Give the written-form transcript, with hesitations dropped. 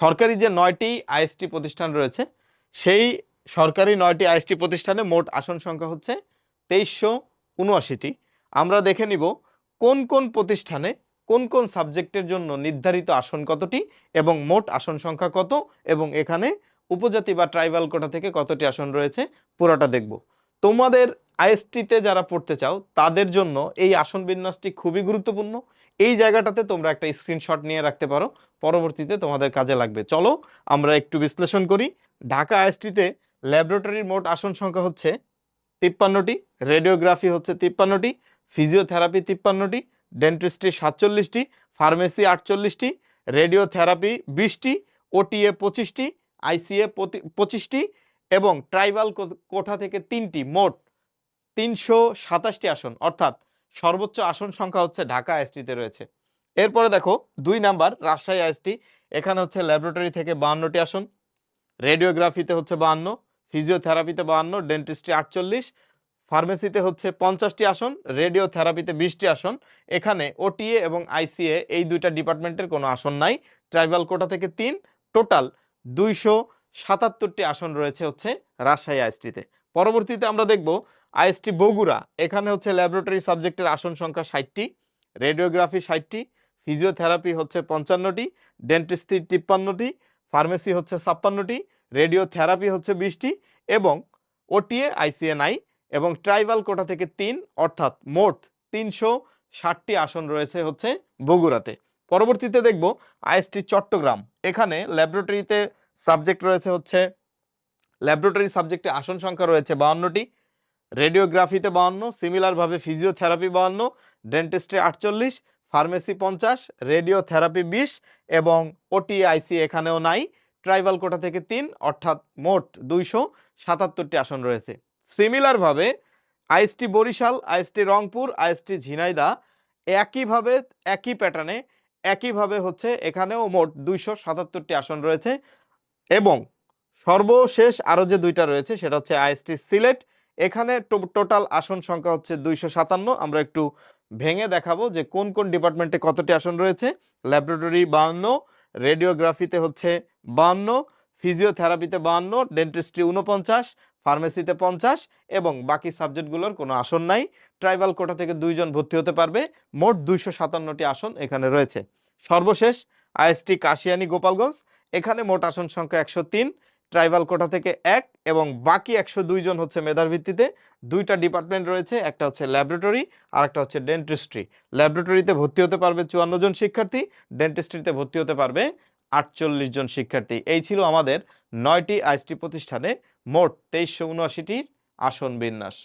সরকারি যে ৯টি আইএসটি প্রতিষ্ঠান রয়েছে সেই সরকারি ৯টি আইএসটি প্রতিষ্ঠানে মোট আসন সংখ্যা হচ্ছে ২৩৭৯টি। আমরা দেখে নিব কোন কোন প্রতিষ্ঠানে কোন কোন সাবজেক্টের জন্য নির্ধারিত আসন কতটি এবং মোট আসন সংখ্যা কত, এবং এখানে উপজাতি বা ট্রাইবাল কোটা থেকে কতটি আসন রয়েছে পুরোটা দেখব। তোমাদের আইএসটিতে যারা পড়তে চাও তাদের জন্য এই আসন বিন্যাসটি খুবই গুরুত্বপূর্ণ। এই জায়গাটাতে তোমরা একটা স্ক্রিনশট নিয়ে রাখতে পারো, পরবর্তীতে তোমাদের কাজে লাগবে। চলো আমরা একটু বিশ্লেষণ করি। ঢাকা আইএসটিতে ল্যাবরেটরির মোট আসন সংখ্যা হচ্ছে ৫৩টি, রেডিওগ্রাফি হচ্ছে ৫৩টি, ফিজিওথেরাপি ৫৩টি, ডেন্টিস্ট্রি ৪৭টি, ফার্মেসি ৪৮টি, রেডিওথেরাপি ২০টি, ওটিএ ২৫টি, আইসিএ ২৫টি এবং ট্রাইবাল কোঠা থেকে ৩টি, মোট ৩২৭টি আসন, অর্থাৎ সর্বোচ্চ আসন সংখ্যা হচ্ছে ঢাকা আইএসটিতে রয়েছে। এরপরে দেখো ২ নাম্বার রাজশাহী আইএসটি। এখানে হচ্ছে ল্যাবরেটরি থেকে ৫২টি আসন, রেডিওগ্রাফিতে হচ্ছে ৫২, ফিজিওথেরাপিতে ৫২, ডেন্টিস্ট্রি ৪৮, ফার্মেসিতে হচ্ছে ৫০টি আসন, রেডিওথেরাপিতে ২০টি আসন। এখানে ওটিএ এবং আইসিএ এই দুইটা ডিপার্টমেন্টের কোনো আসন নাই। ট্রাইবাল কোটা থেকে ৩, টোটাল ২৭৭টি আসন রয়েছে হচ্ছে রাজশাহী আইএসটিতে। পরবর্তীতে আমরা দেখব আইএসটি বগুড়া। এখানে হচ্ছে ল্যাবরেটরি সাবজেক্টের আসন সংখ্যা ৬০টি, রেডিওগ্রাফি ৬০টি, ফিজিওথেরাপি হচ্ছে ৫৫টি, ডেন্টিস্ট্রি ৫৩টি, ফার্মেসি হচ্ছে ৫৬টি, রেডিওথেরাপি হচ্ছে ২০টি এবং ওটিএ আইসিএ নাই, এবং ট্রাইবাল কোটা থেকে ৩, অর্থাৎ মোট ৩৬০টি আসন রয়েছে হচ্ছে বগুড়াতে। পরবর্তীতে দেখব আইএসটি চট্টগ্রাম। এখানে ল্যাবরেটরিতে সাবজেক্ট রয়েছে হচ্ছে, ল্যাবরেটরি সাবজেক্টে আসন সংখ্যা রয়েছে ৫২টি, রেডিওগ্রাফিতে ৫২, সিমিলারভাবে ফিজিওথেরাপি ৫২, ডেন্টিস্ট্রি ৪৮, ফার্মেসি ৫০, রেডিওথেরাপি ২০ এবং ওটিআইসি এখানেও নাই। ট্রাইবাল কোটা থেকে ৩, অর্থাৎ মোট ২৭৭টি আসন রয়েছে। সিমিলারভাবে IST Barishal, IST Rangpur, IST Jhenaidah একইভাবে একই প্যাটার্নে একইভাবে হচ্ছে এখানেও মোট ২৭৭টি আসন রয়েছে। এবং সর্বশেষ আরও যে দুইটা রয়েছে সেটা হচ্ছে আইএসটি সিলেট। এখানে টোটাল আসন সংখ্যা হচ্ছে ২৫৭। আমরা একটু ভেঙে দেখাবো যে কোন কোন ডিপার্টমেন্টে কতটি আসন রয়েছে। ল্যাবরেটরি ৫২, রেডিওগ্রাফিতে হচ্ছে ৫২, ফিজিওথেরাপিতে ৫২, ডেন্টিস্ট্রি ৪৯, ফার্মেসিতে ৫০ এবং বাকি সাবজেক্টগুলোর কোনো আসন নাই। ট্রাইবাল কোটা থেকে ২ জন ভর্তি হতে পারবে। মোট ২৫৭টি আসন এখানে রয়েছে। সর্বশেষ আইএসটি কাশিয়ানী গোপালগঞ্জ। এখানে মোট আসন সংখ্যা ১০৩, ট্রাইবাল কোটা থেকে ১ এবং বাকি ১০২ জন হচ্ছে মেধার ভিত্তিতে। দুইটা ডিপার্টমেন্ট রয়েছে, একটা হচ্ছে ল্যাবরেটরি আর একটা হচ্ছে ডেন্টিস্ট্রি। ল্যাবরেটরিতে ভর্তি হতে পারবে ৫৪ জন শিক্ষার্থী, ডেন্টিস্ট্রিতে ভর্তি হতে পারবে ৪৮ জন শিক্ষার্থী। এই ছিল আমাদের ৯টি আইএসটি প্রতিষ্ঠানে মোট ২৩৭৯টির আসন বিন্যাস।